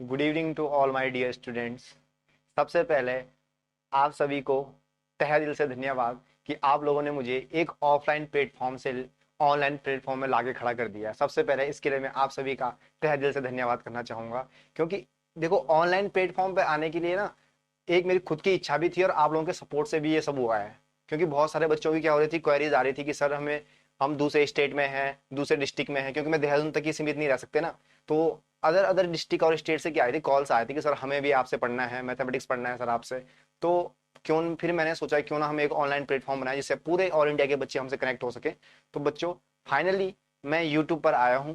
Good evening to all my dear students. सबसे पहले आप सभी को तहे दिल से धन्यवाद कि आप लोगों ने मुझे एक ऑफलाइन प्लेटफॉर्म से ऑनलाइन प्लेटफॉर्म में लाके खड़ा कर दिया। सबसे पहले इसके लिए मैं आप सभी का तहे दिल से धन्यवाद करना चाहूँगा, क्योंकि देखो ऑनलाइन प्लेटफॉर्म पे आने के लिए ना एक मेरी खुद की इच्छा भी थी और आप लोगों के सपोर्ट से भी ये सब हुआ है। क्योंकि बहुत सारे बच्चों की क्या हो रही थी, क्वेरीज आ रही थी कि सर हम दूसरे स्टेट में हैं, दूसरे डिस्ट्रिक्ट में हैं, क्योंकि मैं देहरादून तक ही सीमित नहीं रह सकते ना। तो अदर अदर डिस्ट्रिक्ट और स्टेट से क्या आई थी, कॉल्स आई थी कि सर हमें भी आपसे पढ़ना है, मैथमेटिक्स पढ़ना है सर आपसे। तो क्यों फिर मैंने सोचा क्यों ना हम एक ऑनलाइन प्लेटफॉर्म बनाए जिससे पूरे ऑल इंडिया के बच्चे हमसे कनेक्ट हो सके। तो बच्चों फाइनली मैं यूट्यूब पर आया हूँ,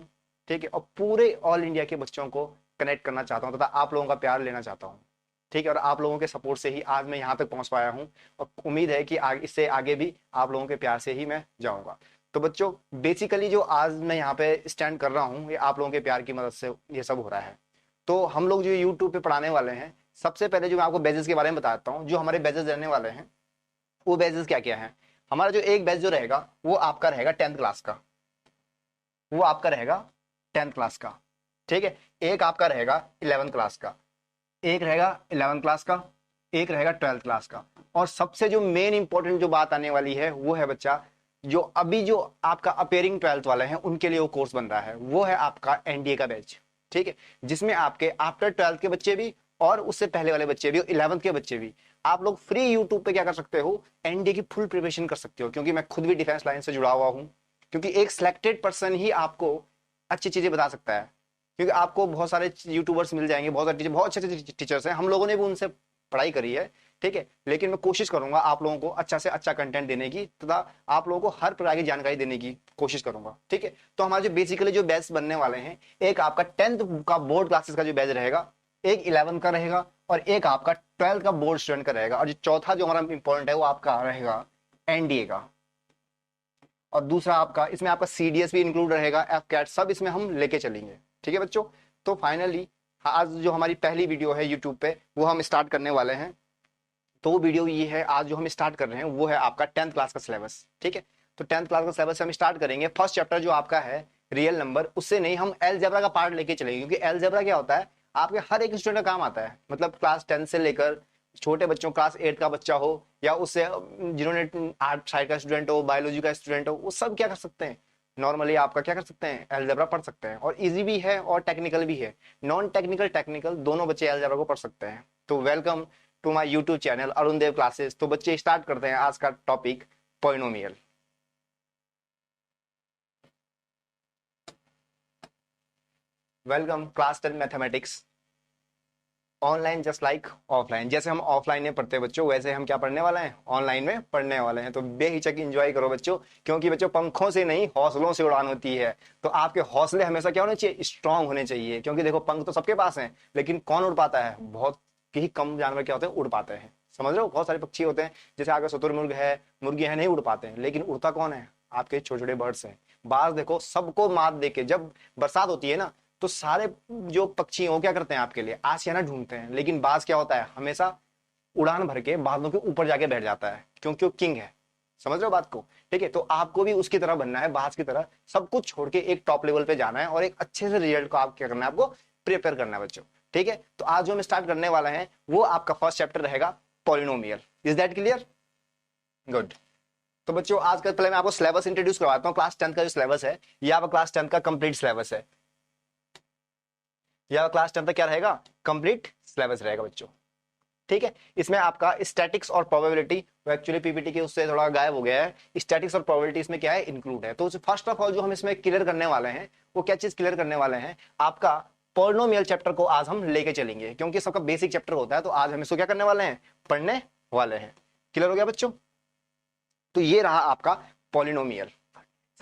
ठीक है, और पूरे ऑल इंडिया के बच्चों को कनेक्ट करना चाहता हूँ तथा आप लोगों का प्यार लेना चाहता हूँ, ठीक है। और आप लोगों के सपोर्ट से ही आज मैं यहाँ तक पहुँच पाया हूँ और उम्मीद है कि इससे आगे भी आप लोगों के प्यार से ही मैं जाऊँगा। तो बच्चों बेसिकली जो आज मैं यहाँ पे स्टैंड कर रहा हूँ ये आप लोगों के प्यार की मदद से ये सब हो रहा है। तो हम लोग जो यूट्यूब पे पढ़ाने वाले हैं, सबसे पहले जो मैं आपको बैचेस के बारे में बताता हूँ, जो हमारे बैचेस रहने वाले हैं वो बैचेस क्या क्या है। हमारा जो एक बैच जो रहेगा वो आपका रहेगा 10th क्लास का, वो आपका रहेगा 10th क्लास का, ठीक है। एक आपका रहेगा 11th क्लास का, एक रहेगा 11th क्लास का, एक रहेगा 12th क्लास का। और सबसे जो मेन इंपॉर्टेंट जो बात आने वाली है वो है बच्चा, जो अभी जो आपका अपेयरिंग 12th वाले हैं उनके लिए वो कोर्स बन रहा है, वो है आपका एनडीए का बैच, ठीक है। जिसमें आपके आफ्टर 12th के बच्चे भी और उससे पहले वाले बच्चे भी, 11th के बच्चे भी, आप लोग फ्री यूट्यूब पे क्या कर सकते हो, एनडीए की फुल प्रिपरेशन कर सकते हो। क्योंकि मैं खुद भी डिफेंस लाइन से जुड़ा हुआ हूँ, क्योंकि एक सिलेक्टेड पर्सन ही आपको अच्छी चीजें बता सकता है। क्योंकि आपको बहुत सारे यूट्यूबर्स मिल जाएंगे, बहुत सारे टीचर, बहुत अच्छे अच्छे टीचर्स हैं, हम लोगों ने भी उनसे पढ़ाई करी है, ठीक है। लेकिन मैं कोशिश करूंगा आप लोगों को अच्छा से अच्छा कंटेंट देने की तथा आप लोगों को हर प्रकार की जानकारी देने की कोशिश करूंगा, ठीक है। तो हमारे जो बेसिकली जो बैच बनने वाले हैं, एक आपका 10th का बोर्ड क्लासेस का जो बैच रहेगा, एक 11th का रहेगा और एक आपका 12th का बोर्ड स्टूडेंट का रहेगा। और जो चौथा जो हमारा इंपॉर्टेंट है वो आपका रहेगा एनडीए का। और दूसरा आपका इसमें आपका सीडीएस भी इंक्लूड रहेगा, एफ कैट सब इसमें हम लेके चलेंगे, ठीक है बच्चों। तो फाइनली आज जो हमारी पहली वीडियो है यूट्यूब पे वो हम स्टार्ट करने वाले हैं। तो वो वीडियो ये है, आज जो हम स्टार्ट कर रहे हैं वो है आपका 10th क्लास का सिलेबस, ठीक है। तो 10th क्लास का सिलेबस हम स्टार्ट करेंगे। फर्स्ट चैप्टर जो आपका है रियल नंबर, उससे नहीं हम अलजेब्रा का पार्ट लेके चलेंगे, क्योंकि अलजेब्रा क्या होता है आपके हर एक स्टूडेंट का काम आता है। मतलब क्लास 10 से लेकर छोटे बच्चों, क्लास 8 का बच्चा हो या उससे जिन्होंने आर्ट साइड का स्टूडेंट हो, बायोलॉजी का स्टूडेंट हो, वो सब क्या कर सकते हैं, नॉर्मली आपका क्या कर सकते हैं, अलजेब्रा पढ़ सकते हैं। और इजी भी है और टेक्निकल भी है, नॉन टेक्निकल टेक्निकल दोनों बच्चे अलजेब्रा को पढ़ सकते हैं। तो welcome to my YouTube channel Arun Dev classes. तो बच्चे स्टार्ट करते हैं आज का topic, polynomial. Welcome class 10 mathematics, online just like offline. जैसे हम ऑफलाइन में पढ़ते हैं बच्चों, वैसे हम क्या पढ़ने वाले हैं, ऑनलाइन में पढ़ने वाले हैं। तो बेहिचक एंजॉय करो बच्चों, क्योंकि बच्चों पंखों से नहीं हौसलों से उड़ान होती है। तो आपके हौसले हमेशा क्या होने चाहिए, स्ट्रांग होने चाहिए। क्योंकि देखो पंख तो सबके पास हैं, लेकिन कौन उड़ पाता है, बहुत ही कम जानवर क्या होते हैं उड़ पाते हैं, समझ रहे हो। बहुत सारे पक्षी होते हैं, जैसे आगे शुतुरमुर्ग है, मुर्गी है, नहीं उड़ पाते हैं, लेकिन उड़ता कौन है, आपके छोटे छोटे बर्ड्स हैं। बाज देखो सबको मात देके, जब बरसात होती है ना तो सारे जो पक्षी हो क्या करते हैं आपके लिए आशियाना ढूंढते हैं, लेकिन बाज क्या होता है हमेशा उड़ान भर के बादलों के ऊपर जाके बैठ जाता है, क्योंकि वो किंग है। समझ रहे हो बात को, ठीक है। तो आपको भी उसकी तरह बनना है, बाज की तरह सब कुछ छोड़ के एक टॉप लेवल पे जाना है और एक अच्छे से रिजल्ट को आप क्या करना है, आपको प्रिपेयर करना है बच्चों, ठीक है। तो आज जो हम स्टार्ट करने वाला है वो आपका फर्स्ट चैप्टर रहेगा polynomial. Is that clear, good. तो बच्चों आज का पहले मैं आपको सिलेबस इंट्रोड्यूस करवाता हूँ। क्लास 10th का जो सिलेबस है ये आपका क्लास 10th का कंप्लीट सिलेबस है, या क्लास 10 तक क्या रहेगा, कंप्लीट सिलेबस रहेगा बच्चों, ठीक है। इसमें आपका स्टैटिक्स और प्रोबेबिलिटी, एक्चुअली पीपीटी के उससे थोड़ा गायब हो गया है, स्टैटिक्स और प्रोबेबिलिटी इसमें क्या है, इंक्लूड है। तो फर्स्ट ऑफ ऑल जो हम इसमें क्लियर करने वाले हैं वो क्या चीज क्लियर करने वाले हैं, आपका पॉलिनोमियल चैप्टर को आज हम लेके चलेंगे, क्योंकि सबका बेसिक चैप्टर होता है। तो आज हम इसको क्या करने वाले हैं, पढ़ने वाले हैं। क्लियर हो गया बच्चों। तो ये रहा आपका पॉलिनोमियल।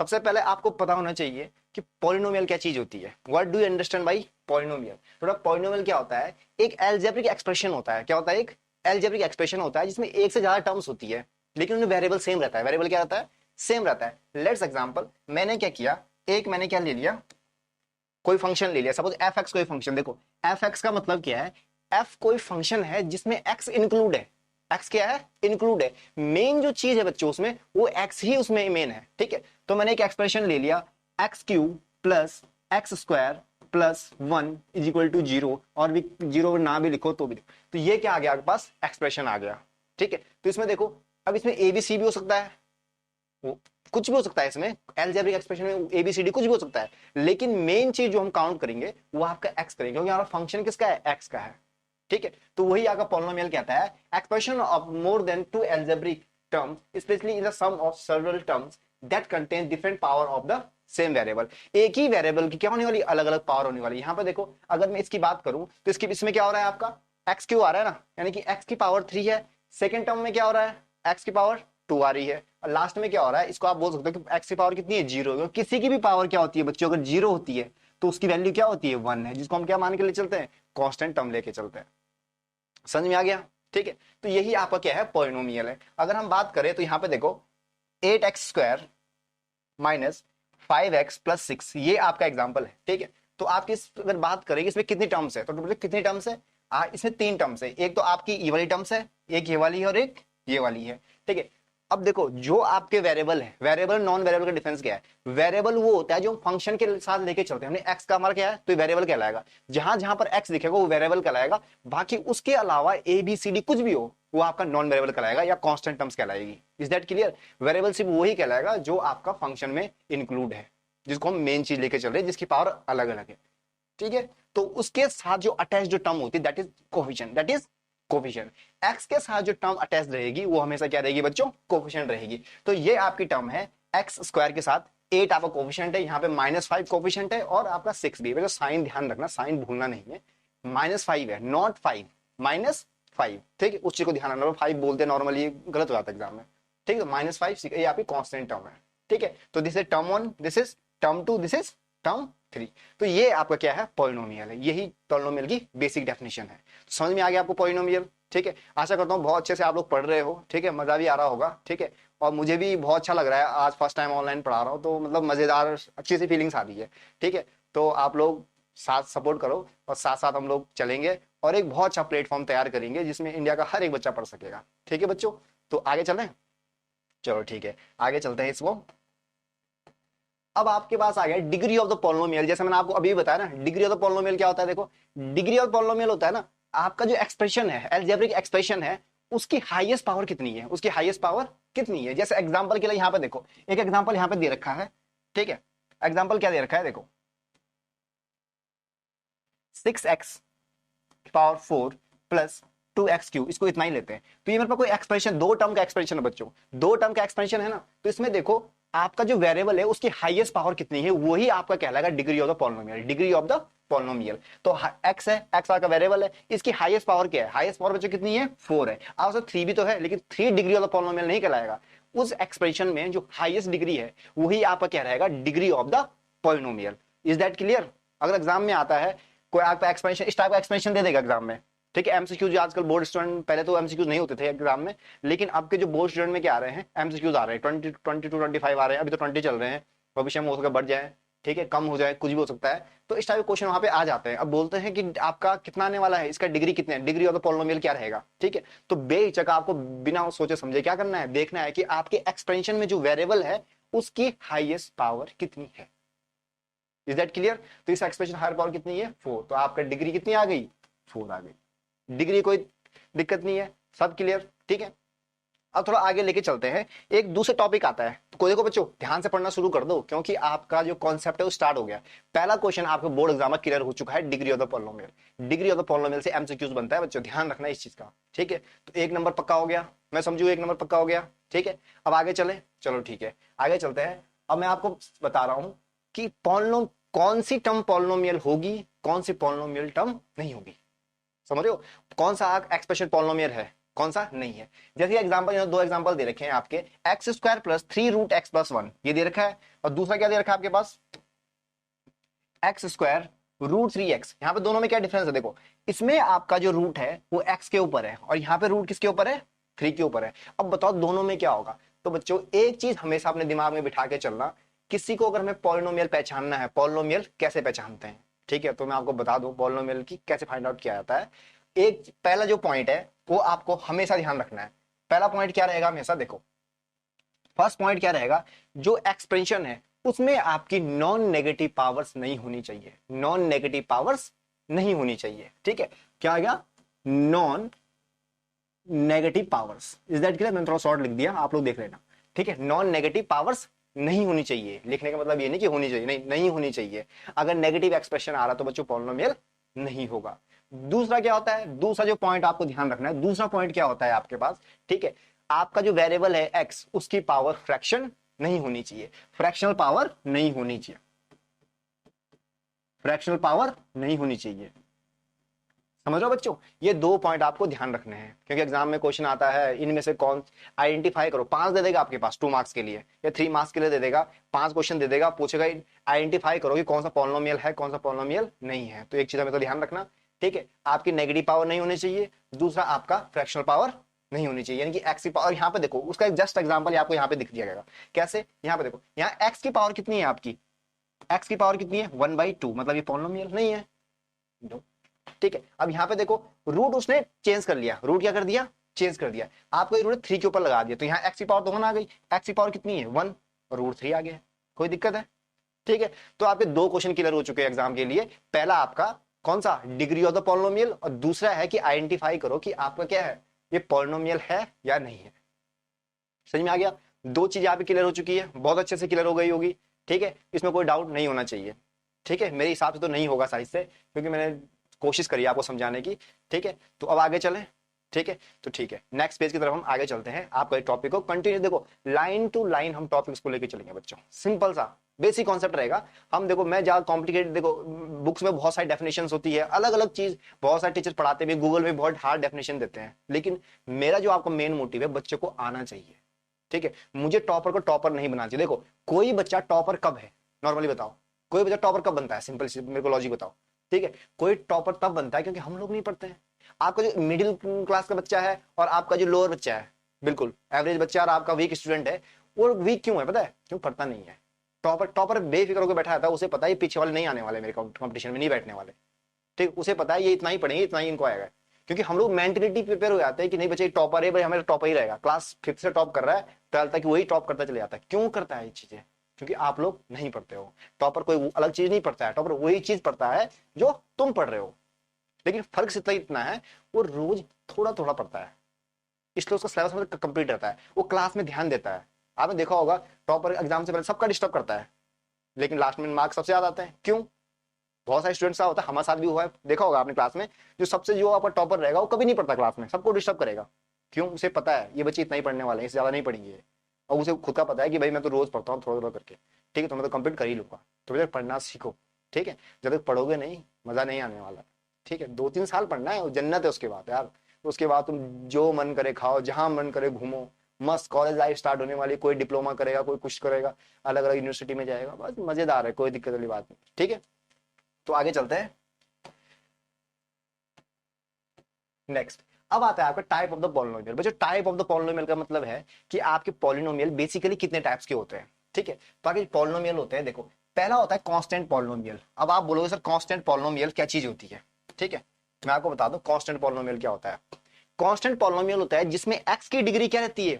सबसे पहले आपको पता होना चाहिए कि पॉलिनोमियल क्या चीज होती है। What do you understand by polynomial. थोड़ा पॉलिनोमियल क्या होता है, एक अलजेब्रिक एक्सप्रेशन होता है। क्या होता है, एक अलजेब्रिक एक्सप्रेशन होता है जिसमें एक से ज्यादा टर्म्स होती है, लेकिन उनमें वेरिएबल सेम रहता है। वेरिएबल क्या रहता है, सेम रहता है। लेट्स एग्जांपल, मैंने क्या किया, एक मैंने क्या ले लिया, कोई फंक्शन ले लिया, सपोज एफ एक्स कोई फंक्शन। देखो एफ एक्स का मतलब क्या है, एफ कोई फंक्शन है जिसमें एक्स इंक्लूड है। एक्स क्या है, इंक्लूड है। मेन जो चीज है बच्चों उसमें, वो एक्स ही उसमें मेन है, ठीक है। तो मैंने एक एक्सप्रेशन ले लिया, x cube plus x square plus 1 is equal to 0, और भी 0 ना भी लिखो तो भी लिखो, तो ये क्या आ गया आपके पास, एक्सप्रेशन आ गया। ठीक है, तो इसमें देखो, अब इसमें ए बी सी भी हो सकता है, वो कुछ भी हो सकता है, इसमें अलजेब्रिक एक्सप्रेशन में ए बी सी डी कुछ भी हो सकता है, लेकिन मेन चीज जो हम काउंट करेंगे वो आपका एक्स करेंगे, क्योंकि हमारा फंक्शन किसका है, एक्स का है। ठीक है, तो वही आपका पॉलिनोमियल कहता है expression of more than two algebraic terms, specially in the sum of several terms that contain different power of the same variable. एक ही वेरिएबल की क्या होने वाली, अलग अलग पावर होने वाली। यहाँ पे देखो, अगर मैं इसकी बात करूं तो इसकी इसमें क्या हो रहा है, आपका एक्स क्यू आ रहा है ना, यानी कि एक्स की पावर 3 है। सेकेंड टर्म में क्या हो रहा है, एक्स की पावर 2 आ रही है, और लास्ट में क्या हो रहा है, इसको आप बोल सकते हो कि एक्स की पावर कितनी है, 0। किसी की भी पावर क्या होती है बच्चों, अगर 0 होती है तो उसकी वैल्यू क्या होती है, 1 है, जिसको हम क्या मान के ले चलते हैं, कांस्टेंट टर्म लेके चलते हैं। समझ में आ गया? ठीक है, तो यही आपका क्या है, पॉलिनोमियल है। अगर हम बात करें तो यहाँ पे देखो 8x² माइनस 5x प्लस 6, ये आपका एग्जाम्पल है। ठीक है, तो आपकी अगर बात करें इसमें कितनी टर्म्स है, तो कितनी टर्म्स है, इसमें 3 टर्म्स है। एक तो आपकी ये वाली टर्म्स है, एक ये वाली है, और एक ये वाली है। ठीक है, अब देखो जो आपके वेरिएबल है, वेरिएबल नॉन वेरिएबल का डिफरेंस क्या है, वेरिएबल वो होता है जो फंक्शन के साथ लेके चलते हैं। हमने एक्स का हमारा क्या है, तो वेरिएबल कहलाएगा, जहां जहां पर एक्स दिखेगा वो वेरिएबल कहलाएगा, बाकी उसके अलावा ए बी सी डी कुछ भी हो वो आपका नॉन वेरिएबल कहलाएगा या कांस्टेंट टर्म्स कहलाएगी। Is that clear? वेरिएबल सिर्फ वही कहलाएगा जो आपका फंक्शन में इंक्लूड है, जिसको हम मेन चीज लेके चल रहे हैं, जिसकी पावर अलग अलग है। ठीक है, तो उसके साथ जो अटैच जो टर्म होती है that is coefficient, that is coefficient. X के साथ जो टर्म अटैच रहेगी वो हमेशा क्या रहेगी बच्चों, कोफिशिएंट रहेगी। तो ये आपकी टर्म है एक्स स्क्वायर के साथ 8 आपका कोफिशिएंट है, यहाँ पे -5 कोफिशिएंट है, और आपका 6 भी है। साइन ध्यान रखना, साइन भूलना नहीं है, -5 है, नॉट 5, -5। ठीक है, उस चीज को ध्यान रखना, 5 बोलते नॉर्मली गलत हो जाता है एग्जाम में। ठीक है, -5 ये आपकी कांस्टेंट टर्म है। ठीक है, तो this is term 1, this is term 2, this is term 3। तो ये आपका क्या है, पॉलिनोमियल है। यही पॉलिनोमियल की बेसिक डेफिनेशन है। तो समझ में आ गया आपको पॉलिनोमियल? ठीक है, आशा करता हूँ बहुत अच्छे से आप लोग पढ़ रहे हो। ठीक है, मजा भी आ रहा होगा। ठीक है, और मुझे भी बहुत अच्छा लग रहा है, आज फर्स्ट टाइम ऑनलाइन पढ़ा रहा हूँ, तो मतलब मजेदार अच्छी सी फीलिंग्स आ रही है। ठीक है, तो आप लोग साथ सपोर्ट करो, और साथ साथ हम लोग चलेंगे और एक बहुत अच्छा प्लेटफॉर्म तैयार करेंगे जिसमें इंडिया का हर एक बच्चा पढ़ सकेगा। ठीक है बच्चों, तो आगे चलें। चलो ठीक है, आगे चलते हैं इसको। अब आपके पास आ गया डिग्री ऑफ द पॉलिनोमियल। जैसे मैंने आपको अभी बताया ना, डिग्री ऑफ द पॉलिनोमियल क्या होता है, देखो डिग्री ऑफ पॉलिनोमियल होता है ना, आपका जो एक्सप्रेशन है, अलजेब्रिक एक्सप्रेशन है, उसकी हाईएस्ट पावर कितनी है, उसकी हाईएस्ट पावर कितनी है। जैसे एग्जांपल के लिए यहाँ पे देखो, एक एग्जांपल यहाँ पे दे रखा है। ठीक है, एग्जांपल क्या दे रखा है, देखो 6x power 4 plus 2x Q, इसको इतना ही लेते हैं। तो ये मेरे पास कोई एक्सप्रेशन, दो टर्म का एक्सप्रेशन है बच्चों, दो टर्म का एक्सप्रेशन है ना, तो इसमें देखो आपका जो वेरिएबल है उसकी हाईएस्ट पावर कितनी है, वही आपका कहलाएगा degree of the polynomial. Degree of the polynomial, तो x है, x आपका वेरिएबल है, इसकी हाईएस्ट पावर क्या है, हाईएस्ट पावर बच्चों कितनी है, 4 है। आप 3 भी तो है, लेकिन 3 डिग्री ऑफ द पॉलिनोमियल नहीं कहलाएगा। उस एक्सप्रेशन में जो हाईएस्ट डिग्री है वही आपका क्या रहेगा, degree of the polynomial. Is that clear? अगर एग्जाम में आता है कोई आपका एक्सप्रेशन, इस टाइप का एक्सप्रेशन दे देगा एग्जाम में। ठीक है, एमसीक्यूज आजकल बोर्ड स्टूडेंट, पहले तो एमसीक्यूज नहीं होते थे एग्जाम में, लेकिन अब के जो बोर्ड स्टूडेंट में क्या आ रहे हैं, एमसीक्यूज आ रहे हैं, 20 22 25 आ रहे हैं, अभी तो 20 चल रहे हैं, भविष्य में हो सकता है बढ़ जाए, ठीक है, कम हो जाए, कुछ भी हो सकता है। तो इस टाइप के क्वेश्चन वहां पे आ जाते हैं। अब बोलते हैं कि आपका कितना आने वाला है, इसका डिग्री कितने, डिग्री ऑफ द पॉलिनोमियल क्या रहेगा। ठीक है, तो बेहिचक आपको बिना सोचे समझे क्या करना है, देखना है कि आपके एक्सप्रेशन में जो वेरिएबल है उसकी हाईएस्ट पावर कितनी है। Is that clear? तो इस एक्सप्रेशन हायर पावर कितनी है, 4, तो आपका डिग्री कितनी आ गई, 4 आ गई। डिग्री कोई दिक्कत नहीं है, सब क्लियर? ठीक है, अब थोड़ा आगे लेके चलते हैं, एक दूसरे टॉपिक आता है। तो देखो बच्चों ध्यान से पढ़ना शुरू कर दो, क्योंकि आपका जो कॉन्सेप्ट है वो स्टार्ट हो गया। पहला क्वेश्चन आपके बोर्ड एग्जाम में क्लियर हो चुका है, degree of the polynomial. Degree of the polynomial से एमसीक्यूज बनता है बच्चों, ध्यान रखना इस चीज का। ठीक है, तो 1 नंबर पक्का हो गया, मैं समझू 1 नंबर पक्का हो गया। ठीक है, अब आगे चले, चलो ठीक है आगे चलते हैं। अब मैं आपको बता रहा हूं कि कौन सी टर्म पॉलिनोमियल होगी, कौन सी पॉलिनोमियल टर्म नहीं होगी। समझ रहे हो, कौन सा एक्सप्रेशन पॉलिनोमियल है, कौन सा नहीं है। जैसे एग्जांपल, दो एग्जांपल दे रखे हैं आपके, x² plus 3 root x plus 1, ये दे रखा है, और दूसरा क्या दे रखा है आपके पास, x² रूट 3x। यहाँ पे दोनों में क्या डिफरेंस है, देखो इसमें आपका जो रूट है वो x के ऊपर है, और यहाँ पे रूट किसके ऊपर है, 3 के ऊपर है। अब बताओ दोनों में क्या होगा। तो बच्चों एक चीज हमेशा अपने दिमाग में बिठा के चलना, किसी को अगर हमें पॉलिनोमियल पहचानना है, पॉलिनोमियल कैसे पहचानते हैं, ठीक है, तो मैं आपको बता दूं पॉलिनोमियल की कैसे फाइंड आउट किया जाता है। एक पहला जो पॉइंट है वो आपको हमेशा ध्यान रखना है। पहला पॉइंट क्या रहेगा हमेशा, देखो फर्स्ट पॉइंट क्या रहेगा, जो एक्सप्रेशन है उसमें आपकी नॉन नेगेटिव पावर्स नहीं होनी चाहिए, नॉन नेगेटिव पावर्स नहीं होनी चाहिए। ठीक है, क्या आ गया? Non negative powers. Is that clear? मैंने थोड़ा शॉर्ट लिख दिया, आप लोग देख लेना। ठीक है, नॉन नेगेटिव पावर्स नहीं होनी चाहिए। लिखने का मतलब ये नहीं कि होनी चाहिए, नहीं, नहीं होनी चाहिए। अगर नेगेटिव एक्सप्रेशन आ रहा तो बच्चों पॉलिनोमियल नहीं होगा। दूसरा क्या होता है, दूसरा जो पॉइंट आपको ध्यान रखना है, दूसरा पॉइंट क्या होता है आपके पास? ठीक है, आपका जो वेरिएबल है एक्स, उसकी पावर फ्रैक्शन नहीं होनी चाहिए, फ्रैक्शनल पावर नहीं होनी चाहिए, फ्रैक्शनल पावर नहीं होनी चाहिए। समझ रहे हो बच्चों? ये दो पॉइंट आपको ध्यान रखने हैं, क्योंकि एग्जाम में क्वेश्चन आता है इनमें से कौन, आइडेंटिफाई करो। 5 दे देगा आपके पास 2 मार्क्स के लिए या 3 मार्क्स के लिए दे देगा, 5 क्वेश्चन दे देगा, पूछेगा आइडेंटिफाई करो कि कौन सा पॉलिनोमियल है, कौन सा पॉलिनोमियल नहीं है। तो एक चीज हमें तो ध्यान रखना, ठीक है, आपकी नेगेटिव पावर नहीं होनी चाहिए, दूसरा आपका फ्रैक्शनल पावर नहीं होनी चाहिए, यानी कि एक्स की पावर। यहाँ पे देखो, उसका एक जस्ट एग्जांपल आपको यहाँ पे दिख जाएगा। कैसे? यहाँ पे देखो, यहाँ एक्स की पावर कितनी है आपकी, एक्स की पावर कितनी है? 1/2, मतलब ये पॉलिनोमियल नहीं है। ठीक है, अब यहाँ पे देखो, रूट उसने चेंज कर लिया, रूट क्या कर दिया? चेंज कर दिया। आपको रूट 3 के ऊपर लगा दिया, तो यहाँ एक्स की पावर तो 1 आ गई, एक्स की पावर कितनी है? 1, और रूट 3 आ गया। कोई दिक्कत है? ठीक है, तो आपके 2 क्वेश्चन क्लियर हो चुके हैं एग्जाम के लिए। पहला आपका कौन सा? डिग्री ऑफ द पॉलिनोमियल, और दूसरा है कि आइडेंटिफाई करो कि आपका क्या है, ये पॉलिनोमियल है या नहीं है। समझ में आ गया? 2 चीजें आपकी क्लियर हो चुकी है, बहुत अच्छे से क्लियर हो गई होगी। ठीक है, इसमें कोई डाउट नहीं होना चाहिए। ठीक है, मेरे हिसाब से तो नहीं होगा साइज से, क्योंकि मैंने कोशिश करी आपको समझाने की। ठीक है, तो अब आगे चलें। ठीक है, तो ठीक है, नेक्स्ट पेज की तरफ हम आगे चलते हैं। आपका टॉपिक को कंटिन्यू, देखो लाइन टू लाइन हम टॉपिक्स को लेकर चलेंगे बच्चों। सिंपल सा बेसिक कॉन्सेप्ट रहेगा। हम देखो, मैं ज्यादा कॉम्प्लिकेटेड, देखो बुक्स में बहुत सारी डेफिनेशन होती है, अलग अलग चीज, बहुत सारे टीचर पढ़ाते हैं, गूगल में बहुत हार्ड डेफिनेशन देते हैं, लेकिन मेरा जो आपका मेन मोटिव है, बच्चे को आना चाहिए। ठीक है, मुझे टॉपर को टॉपर नहीं बनाना चाहिए। देखो, कोई बच्चा टॉपर कब है, नॉर्मली बताओ, कोई बच्चा टॉपर कब बनता है? सिंपल मेरे को लॉजिक बताओ। ठीक है, कोई टॉपर तब बनता है क्योंकि हम लोग नहीं पढ़ते हैं। आपका जो मिडिल क्लास का बच्चा है और आपका जो लोअर बच्चा है, बिल्कुल एवरेज बच्चा, और आपका वीक स्टूडेंट है, वो वीक क्यों है पता है? क्यों? पढ़ता नहीं है। टॉपर टॉपर बेफिक्र होकर बैठा रहता है, उसे पता है पीछे वाले नहीं आने वाले, मेरे कॉम्पिटिशन में नहीं बैठने वाले। ठीक, उसे पता है ये इतना ही पढ़ेंगे, इतना ही इनको आएगा। क्योंकि हम लोग मेंटलिटी प्रिपेयर हो जाते हैं कि नहीं बच्चे टॉपर है भाई, हमें टॉपर ही रहेगा, क्लास 5th से टॉप कर रहा है, 12th तक वही टॉप करता चले जाता है। क्यों करता है ये चीजें? क्योंकि आप लोग नहीं पढ़ते हो। टॉपर कोई अलग चीज नहीं पढ़ता है, टॉपर वही चीज पढ़ता है जो तुम पढ़ रहे हो, लेकिन फर्क सिर्फ इतना है, वो रोज थोड़ा थोड़ा पढ़ता है, इसलिए उसका सिलेबस मतलब कंप्लीट रहता है, वो क्लास में ध्यान देता है। आपने देखा होगा, टॉपर एग्जाम से पहले सबका डिस्टर्ब करता है, लेकिन लास्ट में मार्क्स सबसे ज्यादा आते हैं। क्यों? बहुत सारे स्टूडेंट्स का होता है, हमारे साथ भी हुआ है, देखा होगा आपने क्लास में, जो सबसे जो आपका टॉपर रहेगा वो कभी नहीं पढ़ता क्लास में, सबको डिस्टर्ब करेगा। क्यों? उसे पता है ये बच्चे इतना ही पढ़ने वाले हैं, इससे ज्यादा नहीं पढ़ेंगे, और उसे खुद का पता है कि भाई मैं तो रोज पढ़ता हूँ थोड़ा थोड़ा करके। ठीक है, तो मैं तो कंप्लीट कर ही लूंगा। तो बेटा पढ़ना सीखो। ठीक है, जब तक पढ़ोगे नहीं, मजा नहीं आने वाला। ठीक है, 2-3 साल पढ़ना है, जन्नत है उसके बाद यार। उसके बाद तुम जो मन करे खाओ, जहां मन करे घूमो, मस्त कॉलेज लाइफ स्टार्ट होने वाली, कोई डिप्लोमा करेगा, कोई कुछ करेगा, अलग अलग यूनिवर्सिटी में जाएगा, बस मजेदार है, कोई दिक्कत वाली बात नहीं। ठीक है, तो आगे चलते हैं। नेक्स्ट, अब आता है आपका टाइप ऑफ द पॉलिनोमियल। बच्चों, टाइप ऑफ द पॉलिनोमियल का मतलब है कि आपके पॉलिनोमियल बेसिकली कितने टाइप्स के होते हैं। ठीक है, तो आगे पॉलिनोमियल होते हैं, देखो पहला होता है कांस्टेंट पॉलिनोमियल। अब आप बोलोगे सर कांस्टेंट पॉलिनोमियल क्या चीज होती है? ठीक है, मैं आपको बता दूं कांस्टेंट पॉलिनोमियल क्या होता है। कांस्टेंट पॉलिनोमियल होता है जिसमें एक्स की डिग्री क्या रहती है?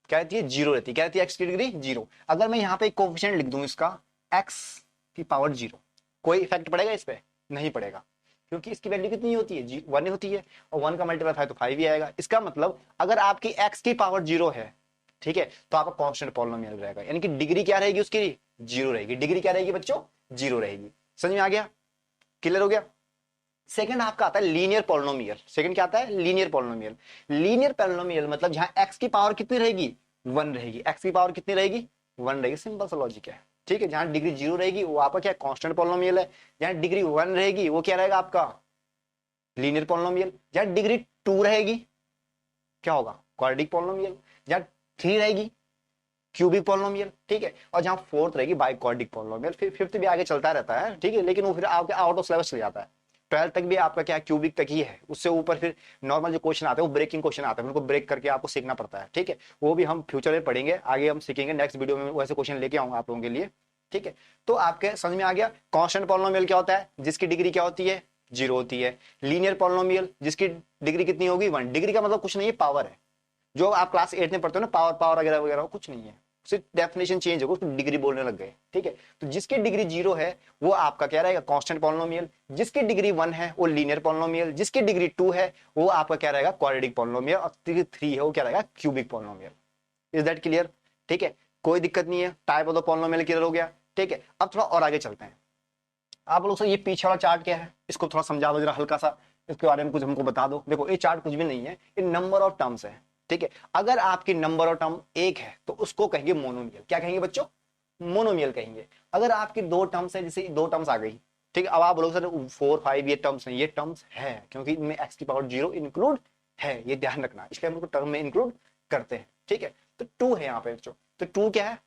क्या रहती है? 0 रहती है। क्या रहती है? एक्स की डिग्री 0। अगर मैं यहाँ पे एक कोफिशिएंट लिख दूं इसका, एक्स की पावर 0, कोई इफेक्ट पड़ेगा इस पे? नहीं पड़ेगा, क्योंकि इसकी वैल्यू कितनी होती है? 1 होती है, और 1 का मल्टीप्लाई 5 तो 5 ही आएगा। इसका मतलब अगर आपकी एक्स की पावर 0 है, ठीक है, तो आपका कांस्टेंट पॉलिनोमियल रहेगा, यानी कि डिग्री क्या रहेगी उसकी? 0 रहेगी। डिग्री क्या रहेगी बच्चों? 0 रहेगी। समझ में आ गया? क्लियर हो गया? सेकंड आपका आता है लीनियर पॉलिनोमियल। सेकंड क्या आता है? Linear polynomial. लीनियर पॉलिनोमियल मतलब जहां एक्स की पावर कितनी रहेगी? 1 रहेगी। एक्स की पावर कितनी रहेगी? 1 रहेगी। सिंपल सा लॉजिक है। ठीक है, जहां डिग्री 0 रहेगी वो आपका क्या? कांस्टेंट पॉलिनोमियल है। जहां डिग्री 1 रहेगी वो क्या रहेगा आपका? Linear polynomial. जहां डिग्री 2 रहेगी क्या होगा? Quadratic polynomial. जहां 3 रहेगी क्यूबिक पॉलिनोमियल। ठीक है, और जहां 4th रहेगी बाइक्वाड्रिक पॉलिनोमियल। फिर 5th भी आगे चलता रहता है। ठीक है, लेकिन वो फिर आपके आउट ऑफ सिलेबस चले जाता है। 12th तक भी आपका क्या? क्यूबिक तक ही है। उससे ऊपर फिर नॉर्मल जो क्वेश्चन आते हैं वो ब्रेकिंग क्वेश्चन आते हैं, उनको ब्रेक करके आपको सीखना पड़ता है। ठीक है, वो भी हम फ्यूचर में पढ़ेंगे, आगे हम सीखेंगे, नेक्स्ट वीडियो में वैसे क्वेश्चन लेके आऊंगा आप लोगों के लिए। ठीक है, तो आपके समझ में आ गया कांस्टेंट पॉलिनोमियल क्या होता है? जिसकी डिग्री क्या होती है? 0 होती है। लीनियर पॉलिनोमियल जिसकी डिग्री कितनी होगी? 1। डिग्री का मतलब कुछ नहीं है, पावर है। जो आप क्लास 8 में पढ़ते हो ना, पावर पावर वगैरह वगैरह, कुछ नहीं है। सिर्फ डेफिनेशन चेंज होगा, उसको डिग्री बोलने लग गए। ठीक है, तो जिसकी डिग्री 0 है वो आपका क्या रहेगा, कांस्टेंट पॉलिनोमियल। जिसकी डिग्री 1 है वो लीनियर पॉलिनोमियल। जिसकी डिग्री 2 है वो आपका क्या रहेगा, क्वाड्रेटिक पॉलिनोमियल। और 3 है वो क्या रहेगा, cubic polynomial. Is that clear? ठीक है, कोई दिक्कत नहीं है, type of the polynomial clear हो गया। ठीक है, अब थोड़ा और आगे चलते हैं। आप लोग से ये पीछे वाला चार्ट क्या है, इसको थोड़ा समझा दो जरा हल्का सा, इसके बारे में कुछ हमको बता दो। देखो ये चार्ट कुछ भी नहीं है, ये नंबर ऑफ टर्म्स है। ठीक है, अगर आपकी नंबर ऑफ टर्म 1 है तो उसको कहेंगे मोनोमियल। क्या कहेंगे बच्चों, मोनोमियल कहेंगे। अगर आपकी 2 टर्म्स है, जैसे 2 टर्म्स आ गई, ठीक है, अब आप बोलोगे सर 4 5 ये टर्म्स नहीं, ये टर्म्स है क्योंकि इनमें x की पावर 0 इंक्लूड है, ये ध्यान रखना, इसलिए हम लोग टर्म में इंक्लूड करते हैं। ठीक है, तो 2 है यहाँ पे बच्चों, तो 2 क्या है,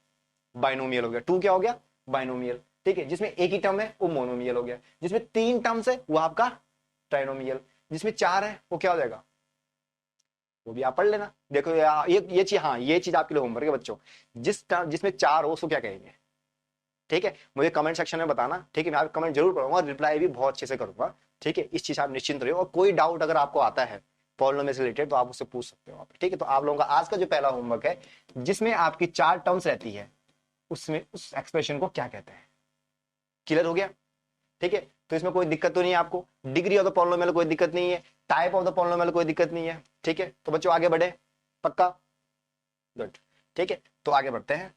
बाइनोमियल हो गया। 2 क्या हो गया, बाइनोमियल। ठीक है, जिसमें एक ही टर्म है वो मोनोमियल हो गया। जिसमें 3 टर्म्स है वो आपका ट्राइनोमियल। जिसमें 4 है वो क्या हो जाएगा, वो भी आप पढ़ लेना। देखो ये चीज, हाँ ये चीज आपके लिए होमवर्क है बच्चों। जिसमें 4 हो उसको क्या कहेंगे। ठीक है, मुझे कमेंट सेक्शन में बताना। ठीक है, मैं आपका कमेंट जरूर पढ़ूंगा, रिप्लाई भी बहुत अच्छे से करूंगा। ठीक है, इस चीज आप निश्चिंत रहिए। और कोई डाउट अगर आपको आता है पॉलिनोमियल से रिलेटेड तो आप उससे पूछ सकते हो आप। ठीक है, तो आप लोगों का आज का जो पहला होमवर्क है, जिसमें आपकी 4 टर्म्स रहती है, उसमें उस एक्सप्रेशन को क्या कहते हैं। क्लियर हो गया? ठीक है, तो इसमें कोई दिक्कत तो नहीं है आपको। डिग्री ऑफ द पॉलिनोमियल कोई दिक्कत नहीं है, टाइप ऑफ द पॉलिनोमियल कोई दिक्कत नहीं है। ठीक है, तो बच्चों आगे बढ़े, पक्का? गुड। ठीक है, तो आगे बढ़ते हैं।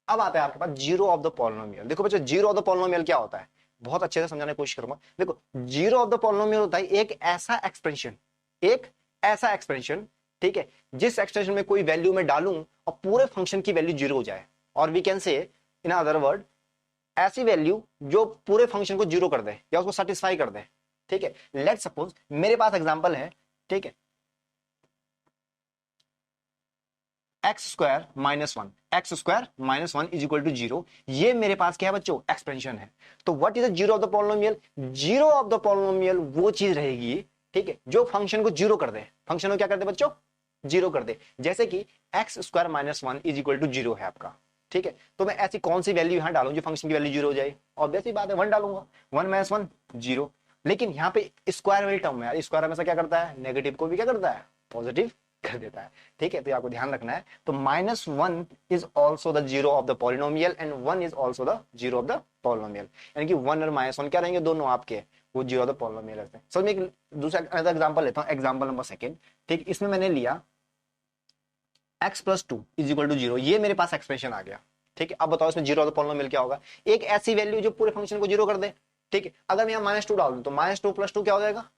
अब आता है आपके पास जीरो ऑफ द पॉलिनोमियल। देखो बच्चों, जीरो ऑफ द पॉलिनोमियल क्या होता है, बहुत अच्छे से समझाने की कोशिश करूंगा। देखो, जीरो ऑफ द पॉलिनोमियल होता है एक ऐसा एक्सप्रेशन, एक ऐसा एक्सप्रेशन, ठीक है, जिस एक्सप्रेशन में कोई वैल्यू में डालूं और पूरे फंक्शन की वैल्यू जीरो हो जाए। और we can say in other word, ऐसी वैल्यू जो पूरे फंक्शन को जीरो कर दे या उसको सेटिस्फाई कर दे। ठीक है, लेट सपोज मेरे पास एग्जांपल है, ठीक है, x square minus one, x square minus one is equal to zero. ये मेरे पास क्या है बच्चों, एक्सपेंशन है। तो what is the zero of the polynomial, zero of the polynomial वो चीज रहेगी, ठीक है, जो फंक्शन को जीरो कर दे। फंक्शन को क्या कर दे बच्चों, जीरो कर दे। जैसे कि x square minus one is equal to zero है आपका। ठीक है, तो मैं ऐसी कौन सी वैल्यू यहां डालूं जो फंक्शन की वैल्यू जीरो हो जाए, ऑब्वियस सी बात है, वन डालूंगा। One minus one zero. लेकिन यहाँ पे स्क्वायर वाली टर्म है, स्क्वायर हमेशा क्या करता है, नेगेटिव को भी क्या करता है, पॉजिटिव कर देता है। ठीक है, तो आपको ध्यान रखना है। तो minus one is also the zero of the polynomial and one is also the zero of the polynomial. यानी कि वन और माइनस वन क्या रहेंगे, दोनों आपके वो जीरो ऑफ द पॉलिनोमियल रहते हैं। सर मैं एक दूसरा एग्जांपल लेता हूं, एग्जांपल नंबर सेकंड। ठीक, इसमें मैंने लिया x plus two is equal to zero. ये मेरे पास एक्सप्रेशन आ गया। ठीक है, अब बताओ इसमें जीरो ऑफ द पॉलिनोमियल क्या होगा, एक ऐसी वैल्यू जो पूरे फंक्शन को जीरो कर दे। ठीक है, अगर मैं यहाँ माइनस टू डाल दूं तो माइनस टू प्लस टू क्या हो जाएगा,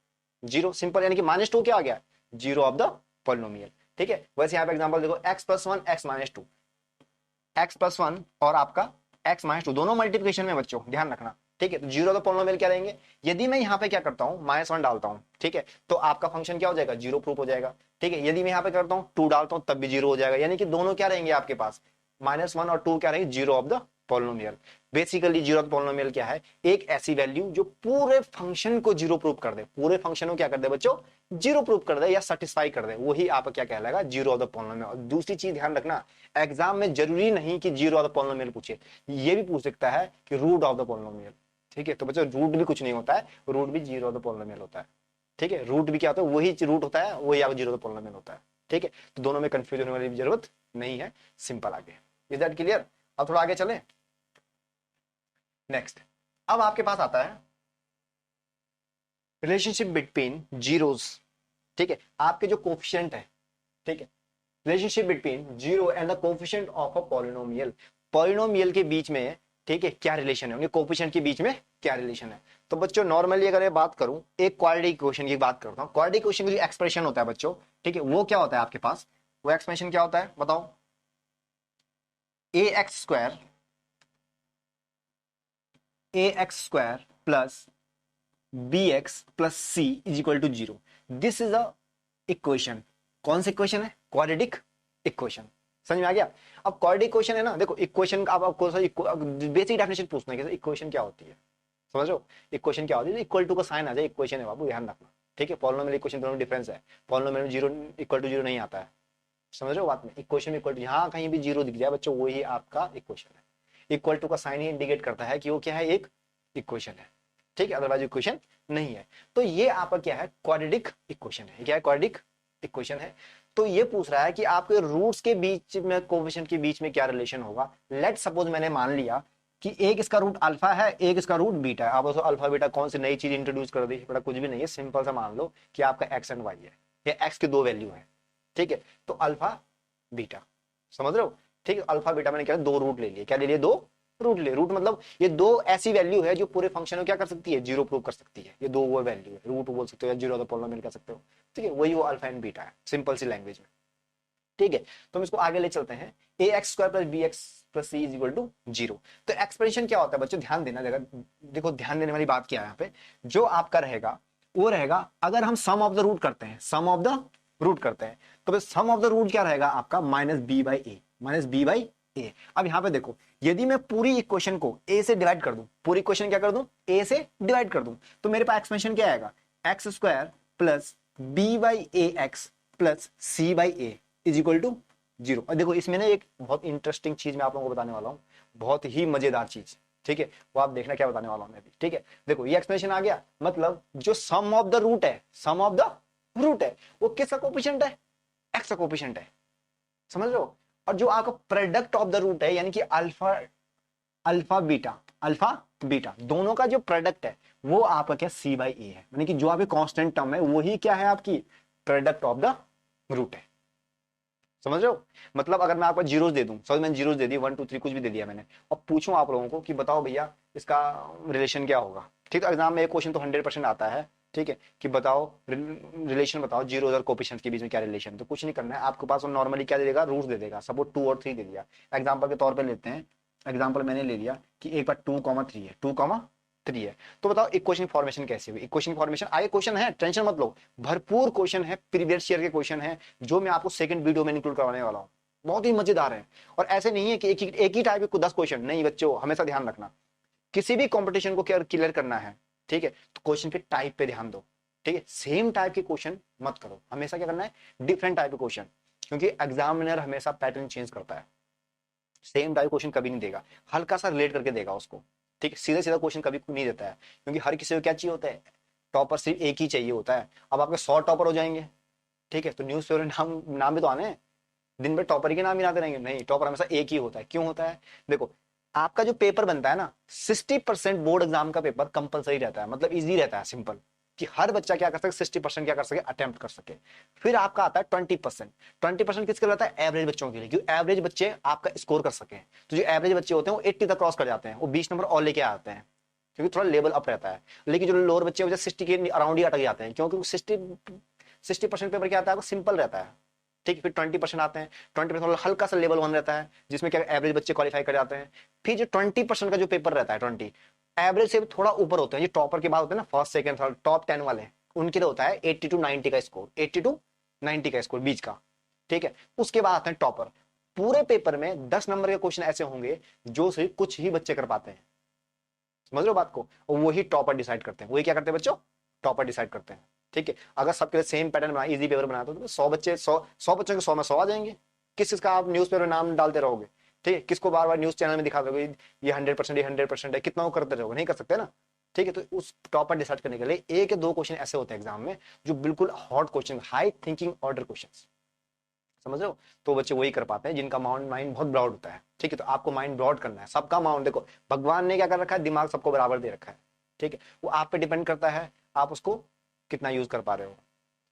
जीरो। सिंपल, यानी कि माइनस टू क्या आ गया, जीरो ऑफ द पॉलिनोमियल। ठीक है, वैसे यहाँ पे एग्जांपल देखो, x plus one x minus two, x plus one और आपका x माइनस टू दोनों मल्टीप्लिकेशन में बच्चों, ध्यान रखना। ठीक है, तो जीरो ऑफ द पॉलिनोमियल क्या रहेंगे, यदि मैं यहाँ पे क्या करता हूँ माइनस वन डालता हूँ, ठीक है, तो आपका फंक्शन क्या हो जाएगा, जीरो प्रूफ हो जाएगा। ठीक है, यदि मैं यहाँ पे करता हूँ टू डालता हूँ तब भी जीरो हो जाएगा। यानी कि दोनों क्या रहेंगे आपके पास, माइनस वन और टू क्या रहेंगे, zero of the polynomial. Basically zero of the polynomial क्या है, एक ऐसी वैल्यू जो पूरे फंक्शन को जीरो प्रूफ कर दे, पूरे फंक्शन को क्या कर दे बच्चों, जीरो प्रूफ कर दे या सेटिस्फाई कर दे, वही आपका क्या कहलाएगा, जीरो ऑफ द पॉलिनोमियल। और दूसरी चीज ध्यान रखना, एग्जाम में जरूरी नहीं कि जीरो ऑफ द पॉलिनोमियल पूछे, ये भी पूछ सकता है कि रूट ऑफ द पॉलिनोमियल। ठीक है, तो बच्चों रूट भी कुछ नहीं होता है, रूट भी जीरो ऑफ द पॉलिनोमियल होता है। ठीक है, रूट भी क्या होता है, वही रूट होता है, वही आपका जीरो ऑफ द पॉलिनोमियल होता है। ठीक है, तो दोनों में कंफ्यूज होने वाली जरूरत नहीं है, सिंपल आगे। Is that clear? अब थोड़ा आगे चलें, नेक्स्ट। अब आपके पास आता है रिलेशनशिप बिटवीन जीरोस। ठीक है, आपके जो कोफिशिएंट है, ठीक है, relationship between zero and the coefficient of a polynomial. Polynomial के बीच में, ठीक है, क्या रिलेशन है, उनके कोफिशिएंट के बीच में क्या रिलेशन है। तो बच्चों नॉर्मली अगर मैं बात करूं, एक क्वाड्रेटिक इक्वेशन की बात करता हूं, क्वाड्रेटिक इक्वेशन का जो एक्सप्रेशन होता है बच्चों, ठीक है, वो क्या होता है आपके पास, वो एक्सप्रेशन क्या होता है बताओ, A X square plus B X plus C is equal to zero. This is a equation. कौन सा इक्वेशन है, क्वाड्रेटिक इक्वेशन। समझ में आ गया? अब क्वाड्रेटिक इक्वेशन है ना, देखो इक्वेशन अब आपको बेसिक डेफिनेशन पूछना है कि इक्वेशन क्या होती है, समझ लो इक्वेशन क्या होती है, इक्वल टू का साइन आ जाए, इक्वेशन है बाबू, ध्यान रखना। ठीक है, पॉलिनोमियल इक्वेशन दोनों डिफरेंस है, पॉलिनोमियल में जीरो इक्वल टू जीरो नहीं आता है, समझ लो बात में। इक्वेशन में इक्वल टू यहाँ कहीं भी जीरो दिख जाए बच्चों, वही आपका इक्वेशन है। इक्वल टू का साइन ही इंडिकेट करता है कि वो क्या है, एक इक्वेशन है। ठीक है, अदरवाइज इक्वेशन नहीं है। तो ये आपका क्या है, क्वाड्रेटिक इक्वेशन है। क्या है, क्वाड्रेटिक इक्वेशन है। तो ये पूछ रहा है कि आपके रूट्स के बीच में कोएफिशिएंट के बीच में क्या रिलेशन होगा। लेट सपोज मैंने मान लिया कि एक इसका रूट अल्फा है, एक इसका रूट बीटा है। आप उसको अल्फा बीटा कौन सी नई चीज इंट्रोड्यूस कर दी, बड़ा कुछ भी नहीं है, सिंपल सा मान लो कि आपका एक्स एंड वाई है, या एक्स की दो वैल्यू है, ठीक है। तो अल्फा बीटा, समझ रहे हो, ठीक है। अल्फा बीटा मैंने क्या दो रूट ले लिए, क्या ले लिए, दो रूट ले। रूट मतलब ये दो ऐसी वैल्यू है जो पूरे फंक्शन को क्या कर सकती है, जीरो प्रूव कर सकती है। ये दो वो वैल्यू है, रूट बोल सकते हो या जीरो पॉलिनोमियल कह सकते हो, ठीक है। वही वो अल्फा एंड बीटा है, सिंपल सी लैंग्वेज में, ठीक है। तो हम इसको आगे ले चलते हैं। A X square plus B X plus C is equal to zero. तो एक्सप्रेशन क्या होता है बच्चों, ध्यान देना जगह, देखो ध्यान देने वाली बात क्या है यहाँ पे, जो आपका रहेगा वो रहेगा अगर हम सम ऑफ द रूट करते हैं, सम ऑफ द रूट करते हैं, तो सम ऑफ द रूट क्या रहेगा आपका, minus B by A, minus B by A. अब यहाँ पे देखो, यदि मैं पूरी इक्वेशन को ए से डिवाइड कर दूं, पूरी इक्वेशन क्या कर दूं, ए से डिवाइड कर दूं, तो मेरे पास एक्सप्रेशन क्या आएगा, x square plus b by a x plus c by a is equal to zero. और देखो इसमें ना एक बहुत इंटरेस्टिंग चीज मैं आप लोगों को बताने वाला हूँ, बहुत ही मजेदार चीज, ठीक है। वो आप देखना क्या बताने वाला हूँ मैं अभी, ठीक है। देखो ये एक्सप्रेशन आ गया, मतलब जो सम ऑफ द रूट है, सम ऑफ द रूट है वो किसका कोएफिशिएंट है, एक्स का कोएफिशिएंट है, समझ रहे हो। और जो आपका प्रोडक्ट ऑफ द रूट है, यानी कि alpha alpha beta, alpha beta दोनों का जो प्रोडक्ट है वो आपका क्या, सी बाई ए है, यानी कि जो आपकी कांस्टेंट टर्म है वही क्या है, आपकी प्रोडक्ट ऑफ द रूट है, समझ रहे हो। मतलब अगर मैं आपको जीरोस दे दूं, सॉरी मैंने जीरोस दे दी, 1 2 3 कुछ भी दे दिया मैंने, और पूछूं आप लोगों को कि बताओ भैया इसका रिलेशन क्या होगा, ठीक है। एग्जाम में एक क्वेश्चन तो 100% आता है, ठीक है, कि बताओ रिलेशन बताओ जीरो और कोएफिशिएंट के बीच में क्या रिलेशन। तो कुछ नहीं करना है, आपके पास वो नॉर्मली क्या दे देगा, रूट्स दे देगा। सपोज 2 और 3 दे दिया, एग्जांपल के तौर पे लेते हैं, एग्जांपल मैंने ले लिया कि एक बार 2,3 है, 2,3 है। तो बताओ इक्वेशन फॉर्मेशन कैसे हुई, इक्वेशन फॉर्मेशन आगे क्वेश्चन है, टेंशन मत लो, भरपूर क्वेश्चन है, प्रीवियस ईयर के क्वेश्चन है जो मैं आपको सेकंड वीडियो में इंक्लूड करवाने वाला हूँ, बहुत ही मजेदार है। और ऐसे नहीं है कि एक ही टाइप के 10 क्वेश्चन, नहीं बच्चों, हमेशा ध्यान रखना, किसी भी कंपटीशन को क्लियर करना है, ठीक है, तो क्वेश्चन के टाइप पे ध्यान दो, ठीक है। सेम टाइप के क्वेश्चन मत करो, हमेशा क्या करना है, डिफरेंट टाइप के क्वेश्चन, क्योंकि एग्जामिनर हमेशा पैटर्न चेंज करता है, सेम टाइप क्वेश्चन कभी नहीं देगा, हल्का सा रिलेट करके देगा उसको, ठीक है। सीधा सीधा क्वेश्चन कभी नहीं देता है, क्योंकि हर किसी को क्या चाहिए होता है, टॉपर सिर्फ एक ही चाहिए होता है। अब आपके 100 टॉपर हो जाएंगे, ठीक है, तो न्यूज पेपर नाम नाम भी तो आने हैं, दिन भर टॉपर के नाम ही आते रहेंगे, नहीं, टॉपर हमेशा एक ही होता है। क्यों होता है, देखो आपका जो पेपर बनता है ना, 60% बोर्ड एग्जाम का पेपर कंपलसरी रहता है, मतलब इजी रहता है, सिंपल, कि हर बच्चा क्या कर सके, 60% क्या कर सके, अटेम्प्ट कर सके। फिर आपका आता है 20%, 20% किसके लिए आता है, एवरेज बच्चों के लिए, क्योंकि एवरेज बच्चे आपका स्कोर कर सके। तो जो एवरेज बच्चे होते हैं वो 80 तक क्रॉस कर जाते हैं, वो 20 नंबर और लेके आते हैं, क्योंकि थोड़ा लेवल अप रहता है। लेकिन जो लोअर बच्चे होते हैं 60 के अराउंड ही अटक जाते हैं, क्योंकि 60% पेपर क्या आता है, वो सिंपल रहता है, ठीक है। फिर 20% आते हैं, 20% हल्का सा लेवल 1 रहता है, जिसमें क्या एवरेज बच्चे क्वालिफाई कर जाते हैं। फिर जो 20% का जो पेपर रहता है, 20 एवरेज से थोड़ा ऊपर होते हैं, जो टॉपर के बाद होते हैं ना, फर्स्ट सेकंड थर्ड टॉप 10 वाले, उनके लिए होता है 80 टू 90 का स्कोर, 80 टू 90 का स्कोर बीच का, ठीक है। उसके बाद आते हैं टॉपर। पूरे पेपर में 10 नंबर के क्वेश्चन ऐसे होंगे जो सिर्फ कुछ ही बच्चे कर पाते हैं, समझ रहे हो बात को, और वही टॉपर डिसाइड करते हैं। वही क्या करते हैं बच्चों, टॉपर डिसाइड करते हैं, ठीक है। अगर सबके लिए सेम पैटर्न बना, इजी पेपर बना, तो 100 बच्चे 100 बच्चों के 100 में 100 आ जाएंगे। किस का आप न्यूज पेपर में नाम डालते रहोगे, ठीक है, किसको बार बार न्यूज चैनल में दिखा दोगे ये 100% ये 100% है, कितना वो करते रहोगे, नहीं कर सकते ना, ठीक है। तो उस टॉपर डिसाइड करने के लिए एक या दो क्वेश्चन ऐसे होते हैं एग्जाम में जो बिल्कुल hot question, high thinking order question, समझ रहे हो। तो बच्चे वही कर पाते हैं जिनका माइंड बहुत ब्रॉड होता है, ठीक है। तो आपको माइंड ब्रॉड करना है, सबका माइंड, देखो भगवान ने क्या कर रखा है, दिमाग सबको बराबर दे रखा है, ठीक है। वो आप पे डिपेंड करता है आप उसको कितना यूज कर पा रहे हो,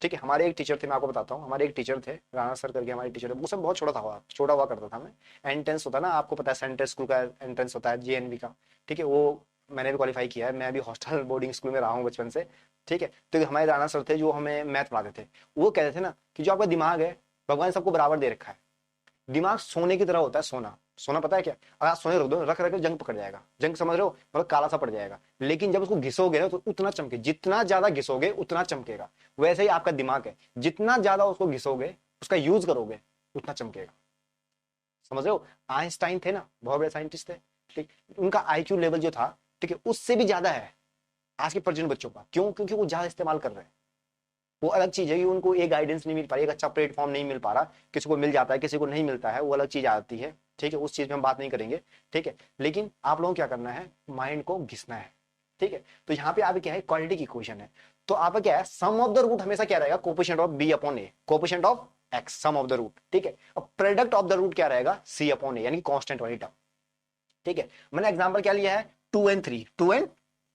ठीक है। हमारे एक टीचर थे, मैं आपको बताता हूँ, हमारे एक टीचर थे, राणा सर करके हमारे टीचर थे, उससे बहुत छोटा हुआ करता था मैं। एंट्रेंस होता है ना, आपको पता है सेंट्रल स्कूल का एंट्रेंस होता है, जेएनवी का, ठीक है। वो मैंने भी क्वालिफाई किया है, मैं अभी हॉस्टल बोर्डिंग स्कूल में रहा हूँ बचपन से, ठीक है। तो हमारे राणा सर थे जो हमें मैथ पढ़ाते थे, वो कहते थे ना कि जो आपका दिमाग है भगवान ने सबको बराबर दे रखा है। दिमाग सोने की तरह होता है, सोना, सोना पता है क्या, अगर आप सोने रख दो, रख रख जंग पकड़ जाएगा, जंग समझ रहे हो, मतलब काला सा पड़ जाएगा। लेकिन जब उसको घिसोगे ना तो उतना चमके, जितना ज्यादा घिसोगे उतना चमकेगा। वैसे ही आपका दिमाग है, जितना ज्यादा उसको घिसोगे, उसका यूज करोगे, उतना चमकेगा, समझ रहे हो। आइंस्टाइन थे ना, बहुत बड़े साइंटिस्ट थे, ठीक, उनका आईक्यू लेवल जो था, ठीक है, उससे भी ज्यादा है आज के प्रेजेंट बच्चों का। क्यों, क्योंकि वो ज्यादा इस्तेमाल कर रहे हैं। वो अलग चीज है कि उनको एक गाइडेंस नहीं मिल पा रही, एक अच्छा प्लेटफॉर्म नहीं मिल पा रहा, किसी को मिल जाता है किसी को नहीं मिलता है, वो अलग चीज आती है, ठीक है। उस चीज में हम बात नहीं करेंगे, ठीक है। लेकिन आप लोगों को क्या करना है, माइंड को घिसना है, ठीक है। तो यहाँ पे आप क्या है, क्वालिटी की इक्वेशन है। तो आपका क्या है, सम ऑफ द रूट हमेशा क्या रहेगा, coefficient of b upon a, coefficient of x, sum of the root, ठीक है। अब प्रोडक्ट ऑफ द रूट क्या रहेगा, सी अपॉन ए, यानी कांस्टेंट वाली टर्म, ठीक है। मैंने एग्जांपल क्या लिया है, 2 and 3, 2 and